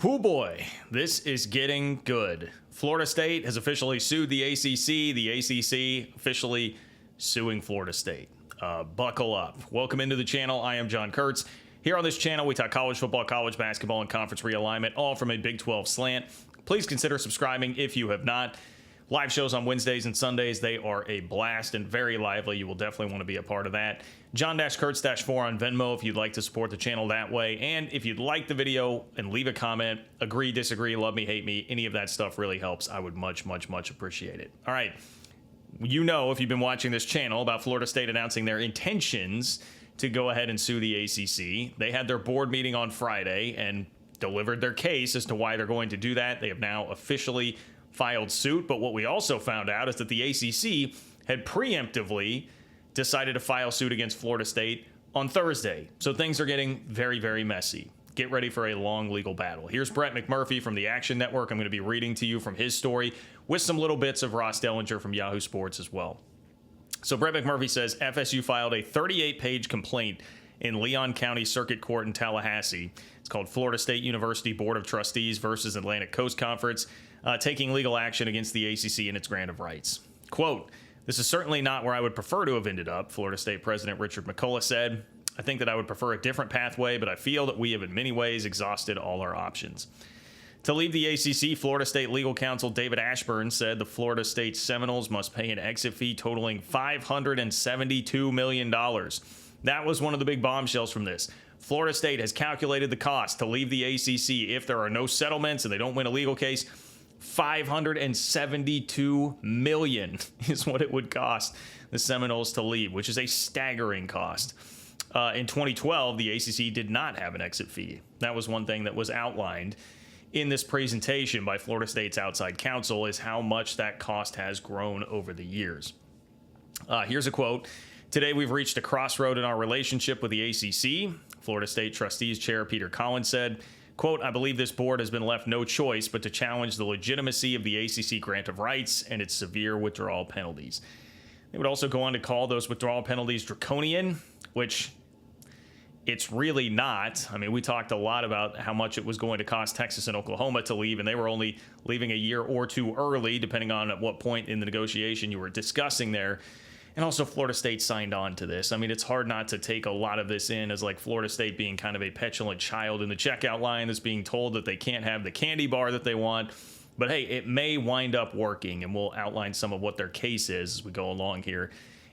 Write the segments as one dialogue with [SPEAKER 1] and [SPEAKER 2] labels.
[SPEAKER 1] Whoo boy, this is getting good. Florida State has officially sued the ACC. The ACC officially suing Florida State. Buckle up. Welcome into the channel. I am John Kurtz. Here on this channel, we talk college football, college basketball, and conference realignment, all from a Big 12 slant. Please consider subscribing if you have not. Live shows on Wednesdays and Sundays. They are a blast and very lively. You will definitely want to be a part of that. John-Kurtz-4 on Venmo if you'd like to support the channel that way. And if you'd like the video and leave a comment, agree, disagree, love me, hate me, any of that stuff really helps. I would much appreciate it. All right. You know, if you've been watching this channel, about Florida State announcing their intentions to go ahead and sue the ACC. They had their board meeting on Friday and delivered their case as to why they're going to do that. They have now officially filed suit, but what we also found out is that the ACC had preemptively decided to file suit against Florida State on Thursday. So things are getting very messy. Get ready for a long legal battle. Here's Brett McMurphy from the Action Network. I'm going to be reading to you from his story with some little bits of Ross Dellinger from Yahoo Sports as well. So Brett McMurphy says FSU filed a 38-page complaint in Leon County Circuit Court in Tallahassee. It's called Florida State University Board of Trustees versus Atlantic Coast Conference, taking legal action against the ACC and its grant of rights. Quote, "This is certainly not where I would prefer to have ended up," Florida State President Richard McCullough said. "I think that I would prefer a different pathway, but I feel that we have in many ways exhausted all our options." To leave the ACC, Florida State legal counsel David Ashburn said the Florida State Seminoles must pay an exit fee totaling $572 million. That was one of the big bombshells from this. Florida State has calculated the cost to leave the ACC if there are no settlements and they don't win a legal case. $572 million is what it would cost the Seminoles to leave, which is a staggering cost. In 2012, the ACC did not have an exit fee. That was one thing that was outlined in this presentation by Florida State's outside counsel, is how much that cost has grown over the years. Here's a quote. "Today we've reached a crossroad in our relationship with the ACC," Florida State Trustees Chair Peter Collins said. Quote, "I believe this board has been left no choice but to challenge the legitimacy of the ACC Grant of Rights and its severe withdrawal penalties." They would also go on to call those withdrawal penalties draconian, which it's really not. I mean, we talked a lot about how much it was going to cost Texas and Oklahoma to leave, and they were only leaving a year or two early, depending on at what point in the negotiation you were discussing there. And also Florida State signed on to this. I mean, it's hard not to take a lot of this in as like Florida State being kind of a petulant child in the checkout line that's being told that they can't have the candy bar that they want. But hey, it may wind up working, and we'll outline some of what their case is as we go along here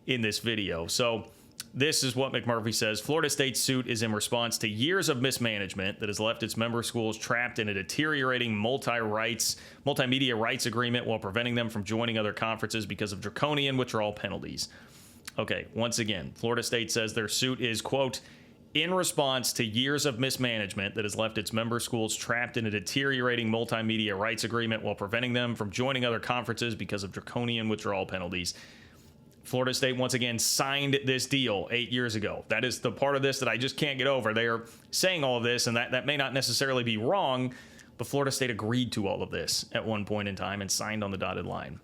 [SPEAKER 1] in this video. So this is what McMurphy says. Florida State's suit is in response to years of mismanagement that has left its member schools trapped in a deteriorating multimedia rights agreement while preventing them from joining other conferences because of draconian withdrawal penalties. Okay, once again, Florida State says their suit is, quote, "in response to years of mismanagement that has left its member schools trapped in a deteriorating multimedia rights agreement while preventing them from joining other conferences because of draconian withdrawal penalties." Florida State, once again, signed this deal 8 years ago. That is the part of this that I just can't get over. They are saying all of this, and that may not necessarily be wrong, but Florida State agreed to all of this at one point in time and signed on the dotted line.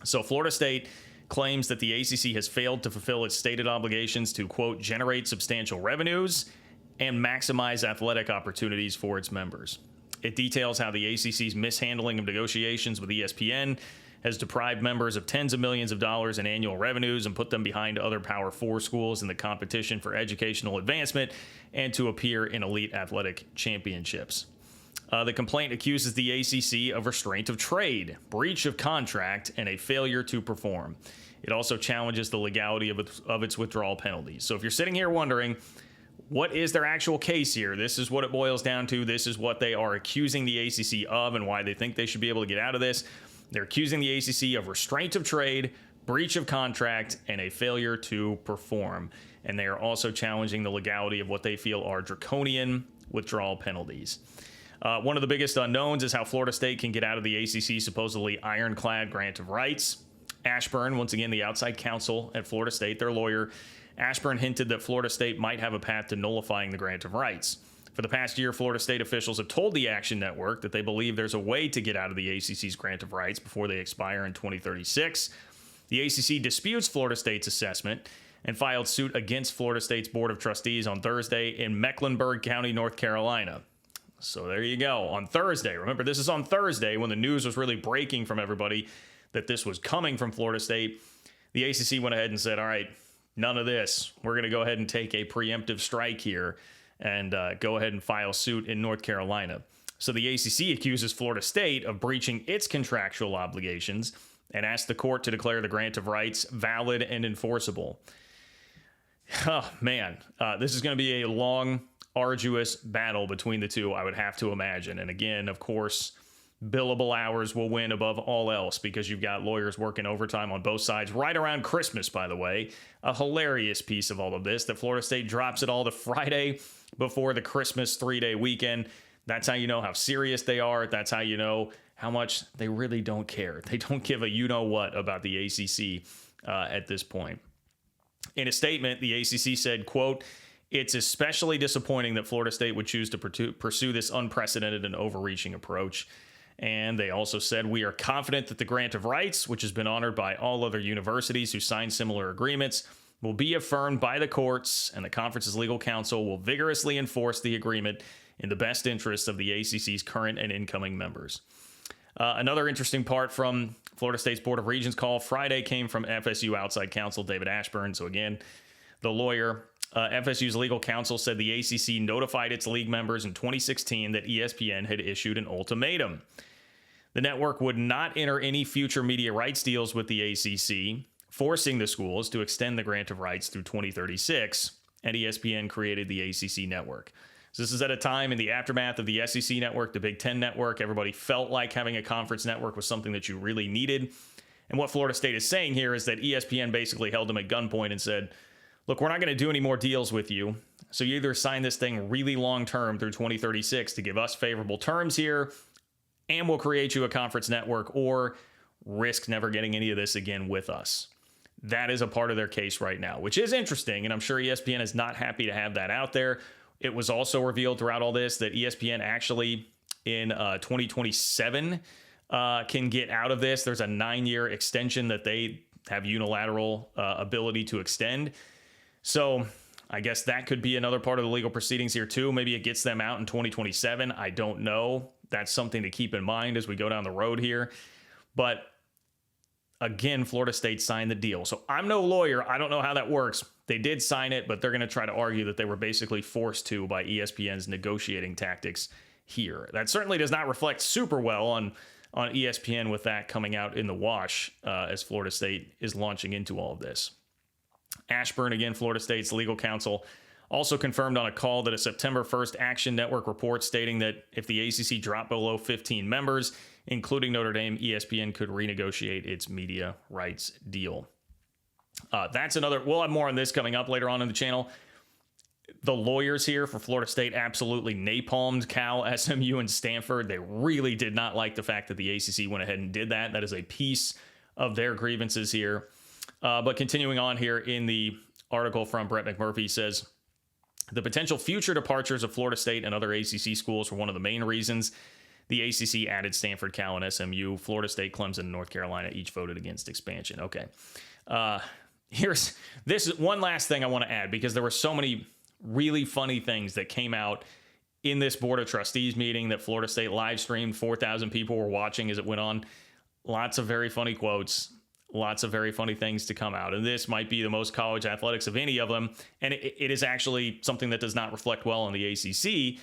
[SPEAKER 1] So Florida State claims that the ACC has failed to fulfill its stated obligations to, quote, "generate substantial revenues and maximize athletic opportunities for its members." It details how the ACC's mishandling of negotiations with ESPN has deprived members of tens of millions of dollars in annual revenues and put them behind other Power 4 schools in the competition for educational advancement and to appear in elite athletic championships. The complaint accuses the ACC of restraint of trade, breach of contract, and a failure to perform. It also challenges the legality of its withdrawal penalties. So if you're sitting here wondering, what is their actual case here? This is what it boils down to. This is what they are accusing the ACC of and why they think they should be able to get out of this. They're accusing the ACC of restraint of trade, breach of contract, and a failure to perform. And they are also challenging the legality of what they feel are draconian withdrawal penalties. One of the biggest unknowns is how Florida State can get out of the ACC's supposedly ironclad grant of rights. Ashburn, once again, the outside counsel at Florida State, their lawyer, Ashburn hinted that Florida State might have a path to nullifying the grant of rights. For the past year, Florida State officials have told the Action Network that they believe there's a way to get out of the ACC's grant of rights before they expire in 2036. The ACC disputes Florida State's assessment and filed suit against Florida State's Board of Trustees on Thursday in Mecklenburg County, North Carolina. So there you go. On Thursday, remember this is on Thursday when the news was really breaking from everybody that this was coming from Florida State, the ACC went ahead and said, all right, none of this. We're going to go ahead and take a preemptive strike here and go ahead and file suit in North Carolina. So the ACC accuses Florida State of breaching its contractual obligations and asked the court to declare the grant of rights valid and enforceable. Oh, man, this is going to be a long, arduous battle between the two, I would have to imagine. And again, of course, billable hours will win above all else because you've got lawyers working overtime on both sides right around Christmas, by the way. A hilarious piece of all of this that Florida State drops it all the Friday before the Christmas 3-day weekend. That's how you know how serious they are. That's how you know how much they really don't care. They don't give a you-know-what about the ACC at this point. In a statement, the ACC said, quote, "It's especially disappointing that Florida State would choose to pursue this unprecedented and overreaching approach." And they also said, "We are confident that the grant of rights, which has been honored by all other universities who signed similar agreements, will be affirmed by the courts, and the conference's legal counsel will vigorously enforce the agreement in the best interest of the ACC's current and incoming members." Another interesting part from Florida State's Board of Regents call Friday came from FSU outside counsel David Ashburn. So again, the lawyer, FSU's legal counsel said the ACC notified its league members in 2016 that ESPN had issued an ultimatum. The network would not enter any future media rights deals with the ACC, forcing the schools to extend the grant of rights through 2036, and ESPN created the ACC network. So this is at a time in the aftermath of the SEC network, the Big Ten network. Everybody felt like having a conference network was something that you really needed. And what Florida State is saying here is that ESPN basically held them at gunpoint and said, look, we're not going to do any more deals with you. So you either sign this thing really long term through 2036 to give us favorable terms here, and we'll create you a conference network, or risk never getting any of this again with us. That is a part of their case right now, which is interesting. And I'm sure ESPN is not happy to have that out there. It was also revealed throughout all this that ESPN actually in 2027 can get out of this. There's a 9-year extension that they have unilateral ability to extend. So I guess that could be another part of the legal proceedings here too. Maybe it gets them out in 2027. I don't know. That's something to keep in mind as we go down the road here. But again, Florida State signed the deal. So I'm no lawyer. I don't know how that works. They did sign it, but they're going to try to argue that they were basically forced to by ESPN's negotiating tactics here. That certainly does not reflect super well on ESPN with that coming out in the wash as Florida State is launching into all of this. Ashburn, again, Florida State's legal counsel, also confirmed on a call that a September 1st Action Network report stating that if the ACC dropped below 15 members, including Notre Dame, ESPN could renegotiate its media rights deal. That's another, we'll have more on this coming up later on in the channel. The lawyers here for Florida State absolutely napalmed Cal, SMU, and Stanford. They really did not like the fact that the ACC went ahead and did that. That is a piece of their grievances here. But continuing on here in the article from Brett McMurphy says, the potential future departures of Florida State and other ACC schools were one of the main reasons the ACC added Stanford, Cal, and SMU. Florida State, Clemson, and North Carolina each voted against expansion. Okay. Here's this one last thing I want to add, because there were so many really funny things that came out in this Board of Trustees meeting that Florida State live streamed. 4,000 people were watching as it went on. Lots of very funny quotes, lots of very funny things to come out. And this might be the most college athletics of any of them. And it is actually something that does not reflect well on the ACC.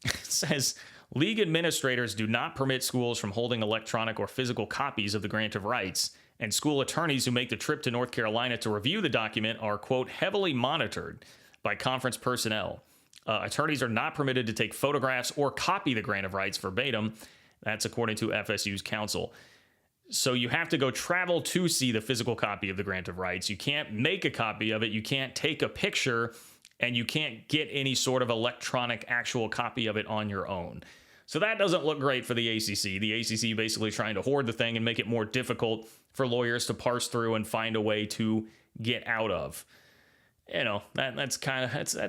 [SPEAKER 1] It says, league administrators do not permit schools from holding electronic or physical copies of the grant of rights. And school attorneys who make the trip to North Carolina to review the document are, quote, heavily monitored by conference personnel. Attorneys are not permitted to take photographs or copy the grant of rights verbatim. That's according to FSU's counsel. So you have to go travel to see the physical copy of the grant of rights. You can't make a copy of it. You can't take a picture, and you can't get any sort of electronic actual copy of it on your own. So that doesn't look great for the ACC. The ACC basically trying to hoard the thing and make it more difficult for lawyers to parse through and find a way to get out of. You know, that's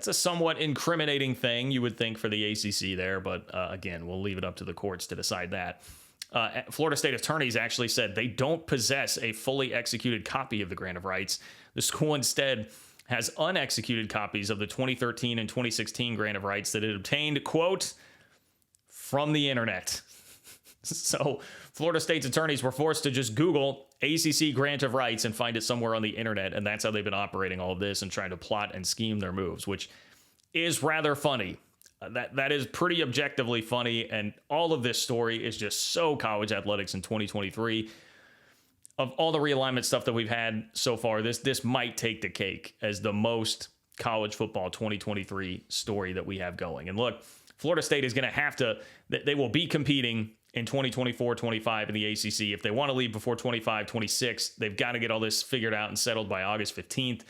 [SPEAKER 1] a somewhat incriminating thing, you would think, for the ACC there. But again, we'll leave it up to the courts to decide that. Florida State attorneys actually said they don't possess a fully executed copy of the grant of rights. The school instead has unexecuted copies of the 2013 and 2016 grant of rights that it obtained, quote, from the internet. So Florida State's attorneys were forced to just Google ACC Grant of Rights and find it somewhere on the internet. And that's how they've been operating all of this and trying to plot and scheme their moves, which is rather funny. That is pretty objectively funny. And all of this story is just so college athletics in 2023. Of all the realignment stuff that we've had so far, this might take the cake as the most college football 2023 story that we have going. And look, Florida State is going to have to, they will be competing in 2024-25 in the ACC. If they want to leave before 25-26, they've got to get all this figured out and settled by August 15th.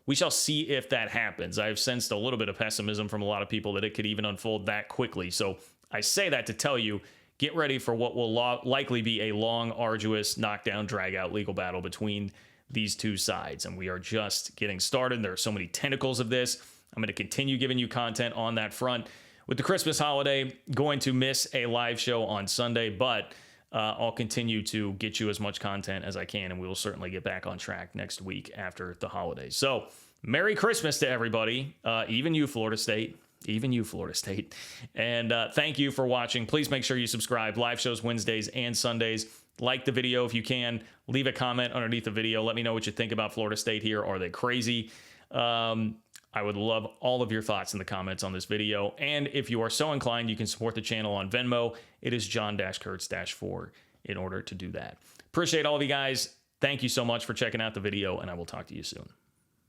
[SPEAKER 1] We shall see if that happens. I've sensed a little bit of pessimism from a lot of people that it could even unfold that quickly. So I say that to tell you, get ready for what will likely be a long, arduous, knockdown, drag-out legal battle between these two sides. And we are just getting started. There are so many tentacles of this. I'm going to continue giving you content on that front. With the Christmas holiday, going to miss a live show on Sunday, but I'll continue to get you as much content as I can, and we will certainly get back on track next week after the holidays. So, Merry Christmas to everybody, even you, Florida State. Even you, Florida State. And thank you for watching. Please make sure you subscribe. Live shows Wednesdays and Sundays. Like the video if you can. Leave a comment underneath the video. Let me know what you think about Florida State here. Are they crazy? I would love all of your thoughts in the comments on this video. And if you are so inclined, you can support the channel on Venmo. It is John-Kurtz-4 in order to do that. Appreciate all of you guys. Thank you so much for checking out the video, and I will talk to you soon.